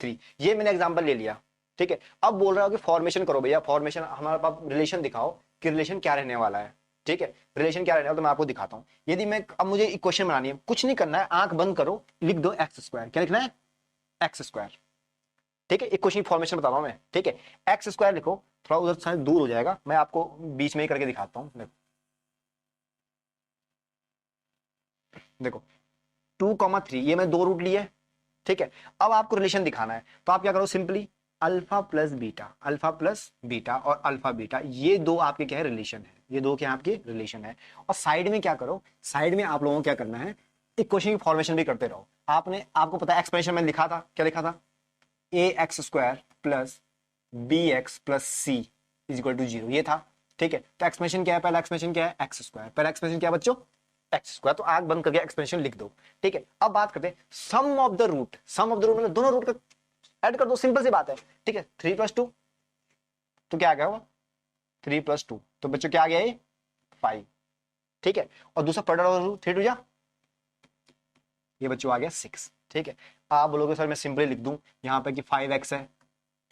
3, ये मैंने एग्जांपल ले लिया, ठीक है। अब बोल रहा हूं कि फॉर्मेशन करो भैया, फॉर्मेशन हमारे पास रिलेशन दिखाओ कि रिलेशन क्या रहने वाला है, ठीक है। रिलेशन क्या रहने वाला तो मैं आपको दिखाता हूं। यदि मैं अब मुझे इक्वेशन बनानी है, कुछ नहीं करना है, आंख बंद करो, लिख दो एक्स स्क्वायर, क्या लिखना है, एक्स स्क्वायर, ठीक है। इक्वेशन की फॉर्मेशन बता रहा हूं मैं, ठीक है। एक्स स्क्वायर लिखो, थोड़ा उधर से दूर हो जाएगा, मैं आपको बीच में ही करके दिखाता हूं। देखो देखो 2,3, ये मैं 2 रूट लिए, ठीक है। अब आपको रिलेशन दिखाना है, तो आप क्या करो, simply alpha plus beta, alpha plus beta और अल्फा बीटा, ये दो आपके क्या है, रिलेशन है, ये दो क्या आपके रिलेशन है। और साइड में क्या करो, साइड में आप लोगों को क्या करना है, इक्वेशन की फॉर्मेशन भी करते रहो। आपने, आपको पता है एक्सप्रेशन में लिखा था, क्या लिखा था, A X square plus B X plus C is equal to 0, ये था, ठीक है। तो एक्सप्रेशन क्या है, पहला एक्सप्रेशन क्या है, एक्स स्क्वायर, पहला एक्सप्रेशन क्या है बच्चों, एक्स स्क्वायर। तो आंख बंद करके एक्सप्रेशन लिख दो, ठीक है। अब बात करते हैं sum of the root, sum of the root मतलब दोनों रूट का ऐड कर दो, सिंपल सी बात है, ठीक है। 3 + 2 तो क्या आ गया वो, 3 + 2 तो बच्चों क्या आ गया, ये 5, ठीक है। और दूसरा प्रोडक्ट ऑफ रूट 3 2 ये बच्चों आ गया 6, ठीक है। आप बोलोगे सर मैं सिंपली लिख दूं यहाँ पे कि 5x है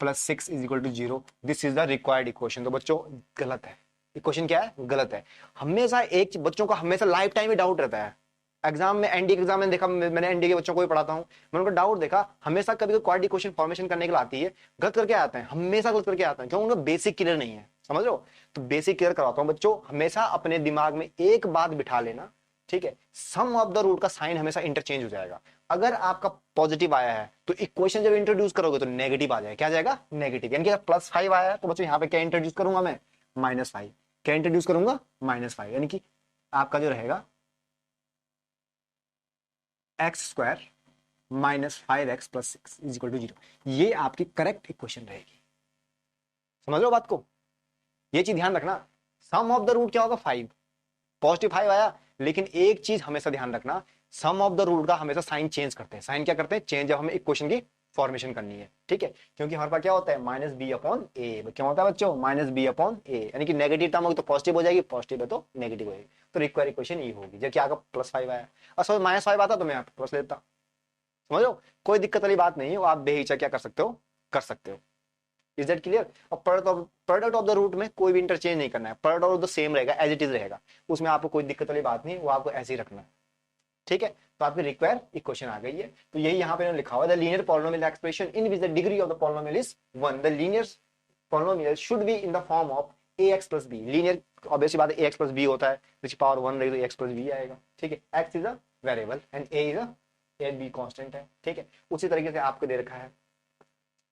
plus 6 is equal to 0, this is the required equation. तो बच्चों गलत है, इक्वेशन क्या है, गलत है। हमेशा एक बच्चों का हमेशा लाइफ टाइम ही डाउट रहता है। एग्जाम में, एनडीए के एग्जाम में देखा, मैंने एनडीए के बच्चों को भी पढ़ाता हूँ, मैंने उनका डाउट देखा, हमेशा कभी कोई क्वाड्रेटिक इक्वेशन फॉर्मेशन करने के लिए आती है, गलत करके आते हैं, हमेशा गलत करके आते हैं, क्यों, उनका बेसिक क्लियर नहीं है, समझ रहे हो। तो बेसिक क्लियर करवाता हूँ बच्चों, हमेशा अपने दिमाग में एक बात बिठा लेना, ठीक है, सम ऑफ द रूट का साइन हमेशा इंटरचेंज हो जाएगा। अगर आपका पॉजिटिव आया है तो इक्वेशन जब इंट्रोड्यूस करोगे तो नेगेटिव आ जाएगा, क्या आ जाएगा, नेगेटिव। यानी कि +5 आया है तो बच्चों यहाँ पे क्या इंट्रोड्यूस करूंगा मैं, -5, क्या इंट्रोड्यूस करूंगा, -5, यानी कि आपका जो रहेगा x square -5x + 6 is equal to 0, ये आपकी करेक्ट इक्वेशन रहेगी। समझ लो बात को, ये चीज ध्यान रखना। सम ऑफ द रूट क्या होगा, 5, पॉजिटिव 5 आया, लेकिन एक चीज हमेशा ध्यान रखना, सम ऑफ द रूट का हमेशा साइन चेंज करते हैं। साइन क्या करते हैं, चेंज, जब हमें इक्वेशन की फॉर्मेशन करनी है, ठीक है। क्योंकि हमारे पास क्या होता है, -b/a, क्या होता है बच्चों, -b/a, यानी कि नेगेटिव टर्म होगी तो पॉजिटिव हो जाएगी, पॉजिटिव है तो नेगेटिव हो जाएगी। तो रिक्वायर इक्वेशन ये होगी, जबकि आपका +5 आया, और सपोज -5 आता तो मैं यहाँ प्लस लेता, समझ लो, कोई दिक्कत वाली बात नहीं है, वो आप बेहिचक क्या कर सकते हो, कर सकते हो। Is that clear. और प्रोडक्ट ऑफ द रूट में कोई भी इंटरचेंज नहीं करना है, प्रोडक्ट ऑफ द सेम रहेगा, एज इट इज रहेगा, उसमें आपको कोई दिक्कत वाली बात नहीं, वो आपको ऐसे ही रखना है, ठीक है। तो आपकी रिक्वायर इक्वेशन आ गई है। तो यही यहाँ पे लिखा हुआ है, the linear polynomial expression in which the degree of the polynomial is 1, the linear polynomial should be in the form of ax + b। Linear obviously बात है, ax + b होता है, जिसकी पावर 1 रहेगी तो ax + b आएगा, ठीक है। x is a variable and a is a b constant है, ठीक है। उसी तरीके से आपको दे रखा है,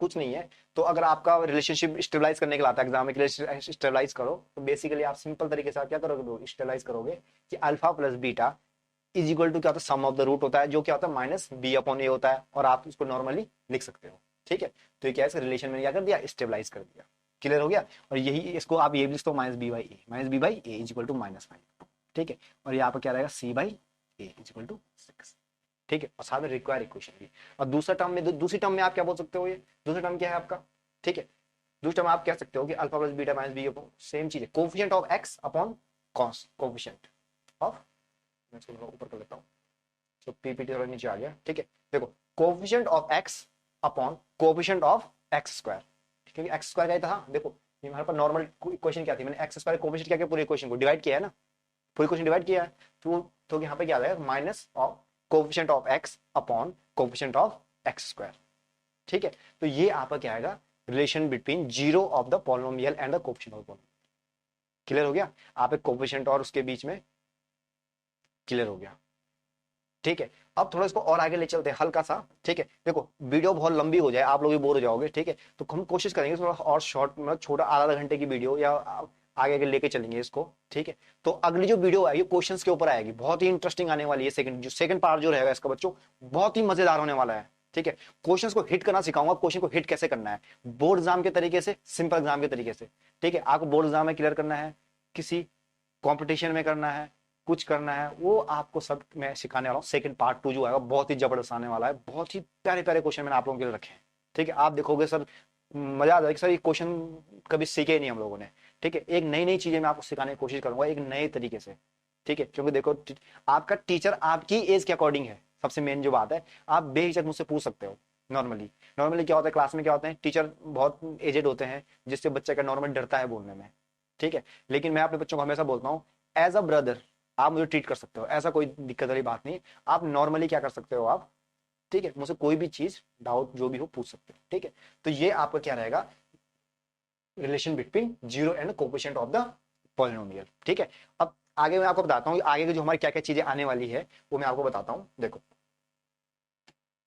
कुछ नहीं है। तो अगर आपका रिलेशनशिप स्टेबलाइज करने के लिए आता है एग्जाम में, स्टेबलाइज करो, तो बेसिकली आप सिंपल तरीके से आप क्या करोगे, स्टेबलाइज करोगे कि alpha plus beta is equal to क्या होता है, सम ऑफ द रूट होता है, जो क्या होता है -b/a होता है, और आप इसको नॉर्मली लिख सकते हो, ठीक है। तो ये क्या है, रिलेशन में क्या कर दिया, स्टेबलाइज कर दिया, क्लियर हो गया। और यही इसको आप ये भी लिख दो, -b/a इज इक्वल टू -5, ठीक है। और यहाँ पर क्या रहेगा, c/a इज इक्वल टू 6, ठीक है। और साथ में रिक्वायर इक्वेशन भी। और दूसरा टर्म में, दूसरी टर्म में आप क्या बोल सकते हो, ये दूसरा टर्म क्या है आपका, ठीक है। दूसरा टर्म आप कह सकते हो कि alpha plus beta minus b, same चीज है, कोफिशिएंट ऑफ एक्स अपॉन कॉस, कोफिशिएंट ऑफ, मैं इसको ऊपर कर लेता हूँ तो पीपीटी थोड़ा नीचे आ गया, ठीक है। देखो coefficient of x upon coefficient of x square, क्योंकि एक्स स्क्वायर क्या था, देखो ये हमारे पास नॉर्मल इक्वेशन क्या थी, मैंने एक्स स्क्वायर कोफिशिएंट क्या किया, पूरी इक्वेशन को डिवाइड किया है ना, पूरी इक्वेशन डिवाइड किया है, तो यहाँ पे क्या आ जाएगा, minus of coefficient of x upon coefficient of x square, ठीक है। तो ये आपका क्या आएगा, relation between zero of the polynomial and the coefficient of polynomial, clear हो गया। आप एक कोफिशिएंट और उसके बीच में, क्लियर हो गया, ठीक है। अब थोड़ा इसको और आगे ले चलते हैं हल्का सा, ठीक है। देखो वीडियो बहुत लंबी हो जाए, आप लोग भी बोर हो जाओगे, ठीक है। तो हम कोशिश करेंगे थोड़ा और शॉर्ट, मतलब छोटा आधा घंटे की वीडियो या आगे आगे लेके चलेंगे इसको, ठीक है। तो अगली जो वीडियो आएगी क्वेश्चंस के ऊपर आएगी, बहुत ही इंटरेस्टिंग आने वाली है। सेकंड पार्ट जो रहेगा इसका बच्चों, बहुत ही मजेदार होने वाला है, ठीक है। क्वेश्चंस को हिट करना सिखाऊंगा, क्वेश्चन को हिट कैसे करना है, बोर्ड एग्जाम के तरीके से, सिंपल एग्जाम के तरीके से, ठीक है। आपको बोर्ड एग्जाम में क्लियर करना है, किसी कॉम्पिटिशन में करना है, कुछ करना है, वो आपको सब मैं सिखाने वाला हूँ। सेकंड पार्ट 2 जो आएगा बहुत ही जबरदस्त आने वाला है, बहुत ही प्यारे प्यारे क्वेश्चन मैंने आप लोगों के लिए रखे हैं, ठीक है, आप देखोगे सर मजा आ जाएगा सर, ये क्वेश्चन कभी सीखे ही नहीं हम लोगों ने। ठीक है, एक नई नई चीजें मैं आपको सिखाने की कोशिश करूंगा एक नए तरीके से। ठीक है, क्योंकि देखो आपका टीचर आपकी एज के अकॉर्डिंग है, सबसे मेन जो बात है। आप बेहिचक मुझसे पूछ सकते हो। नॉर्मली नॉर्मली क्या होता है, क्लास में क्या होते हैं, टीचर बहुत एजेड होते हैं, जिससे बच्चा का नॉर्मल डरता है बोलने में। ठीक है, लेकिन मैं अपने बच्चों को हमेशा बोलता हूँ एज अ ब्रदर आप मुझे ट्रीट कर सकते हो, ऐसा कोई दिक्कत वाली बात नहीं। आप नॉर्मली क्या कर सकते हो आप, ठीक है, मुझसे कोई भी चीज डाउट जो भी हो पूछ सकते हो। ठीक है, तो ये आपका क्या रहेगा, relation between zero and coefficient of the polynomial. ठीक है, अब आगे मैं आपको बताता हूँ आगे की जो हमारी क्या क्या चीजें आने वाली है वो मैं आपको बताता हूँ। देखो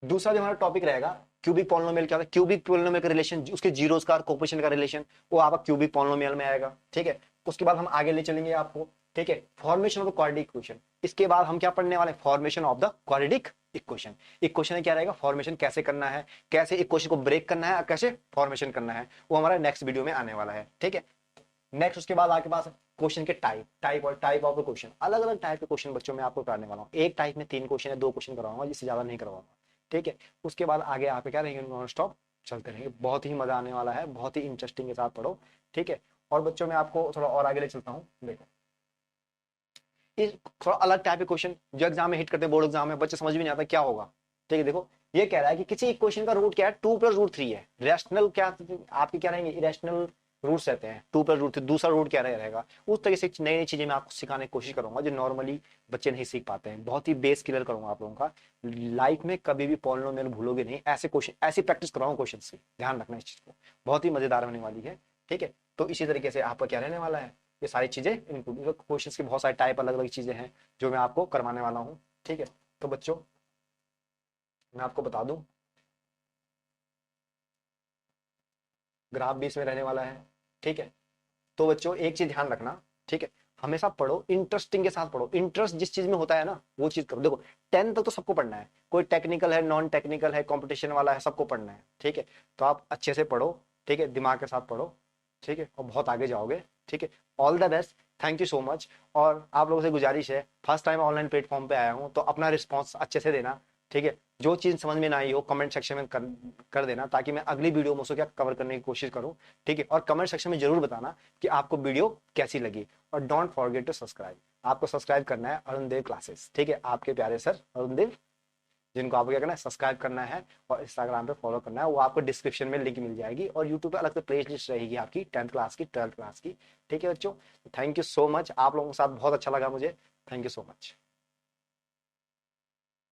दूसरा जो हमारा टॉपिक रहेगा क्यूबिक पॉलिनोमियल, क्या होता है क्यूबिक पॉलिनोमियल का रिलेशन, उसके जीरोस का कोफिशिएंट का रिलेशन, वो आपका क्यूबिक पॉलिनोमियल में आएगा। ठीक है, उसके बाद हम आगे ले चलेंगे आपको। ठीक है, formation of the quadratic equation, इसके बाद हम क्या पढ़ने वाले हैं, formation of the quadratic equation. Equation क्या रहेगा, फॉर्मेशन कैसे करना है, कैसे इक्वेशन को ब्रेक करना है और कैसे फॉर्मेशन करना है, वो हमारा नेक्स्ट वीडियो में आने वाला है। ठीक है, नेक्स्ट उसके बाद आपके पास क्वेश्चन के टाइप और टाइप ऑफ क्वेश्चन, अलग अलग टाइप के क्वेश्चन बच्चों में आपको कराने वाला हूँ। एक टाइप में 3 क्वेश्चन है, 2 क्वेश्चन करवाऊंगा, जिससे ज्यादा नहीं करवाऊंगा। ठीक है, उसके बाद आगे आपके क्या रहेंगे, नॉन स्टॉप चलते रहेंगे, बहुत ही मजा आने वाला है, बहुत ही इंटरेस्टिंग के साथ पढ़ो। ठीक है, और बच्चों में आपको थोड़ा और आगे ले चलता हूँ। देखो इस थोड़ा अलग टाइप के क्वेश्चन जो एग्जाम में हिट करते हैं, बोर्ड एग्जाम में बच्चे समझ भी नहीं आता क्या होगा। ठीक है, देखो ये कह रहा है कि किसी इक्वेशन का रूट क्या है, 2 + √3 है। रैशनल क्या आपके क्या रहेंगे, इरेशनल रूट्स रहते हैं, 2 + √3, दूसरा रूट क्या रहेगा। उस तरीके से नई नई चीजें मैं आपको सिखाने की कोशिश करूंगा जो नॉर्मली बच्चे नहीं सीख पाते हैं। बहुत ही बेस क्लियर करूंगा आप लोगों का। लाइफ में कभी भी पॉलिनोमियल भूलोगे नहीं, ऐसे क्वेश्चन ऐसी प्रैक्टिस कराऊंगा क्वेश्चन से, ध्यान रखना इस चीज को, बहुत ही मजेदार होने वाली है। ठीक है, तो इसी तरीके से आपका क्या रहने वाला है, ये सारी चीजें इंक्लूड, क्वेश्चन की बहुत सारे टाइप अलग अलग चीजें हैं जो मैं आपको करवाने वाला हूँ। ठीक है, तो बच्चों मैं आपको बता दूं ग्राफ भी इसमें रहने वाला है। ठीक है, तो बच्चों एक चीज ध्यान रखना। ठीक है, हमेशा पढ़ो इंटरेस्टिंग के साथ पढ़ो, इंटरेस्ट जिस चीज में होता है ना वो चीज करो। देखो 10 तक तो सबको पढ़ना है, कोई टेक्निकल है नॉन टेक्निकल है कंपटीशन वाला है, सबको पढ़ना है। ठीक है, तो आप अच्छे से पढ़ो, ठीक है, दिमाग के साथ पढ़ो। ठीक है, और बहुत आगे जाओगे। ठीक है, all the best, thank you so much. और आप लोगों से गुजारिश है, फर्स्ट टाइम ऑनलाइन प्लेटफॉर्म पे आया हूँ तो अपना रिस्पॉन्स अच्छे से देना। ठीक है, जो चीज समझ में ना आई हो कमेंट सेक्शन में कर देना, ताकि मैं अगली वीडियो में उसको क्या कवर करने की कोशिश करूं। ठीक है, और कमेंट सेक्शन में जरूर बताना कि आपको वीडियो कैसी लगी, और डोंट फॉरगेट टू सब्सक्राइब। आपको सब्सक्राइब करना है अरुण देव क्लासेस। ठीक है, आपके प्यारे सर अरुण देव, जिनको आपको क्या करना है, सब्सक्राइब करना है और इंस्टाग्राम पे फॉलो करना है, वो आपको डिस्क्रिप्शन में लिंक मिल जाएगी, और यूट्यूब पे अलग से प्ले लिस्ट रहेगी आपकी 10th क्लास की 12th क्लास की। ठीक है बच्चों, थैंक यू सो मच, आप लोगों के साथ बहुत अच्छा लगा मुझे, थैंक यू सो मच।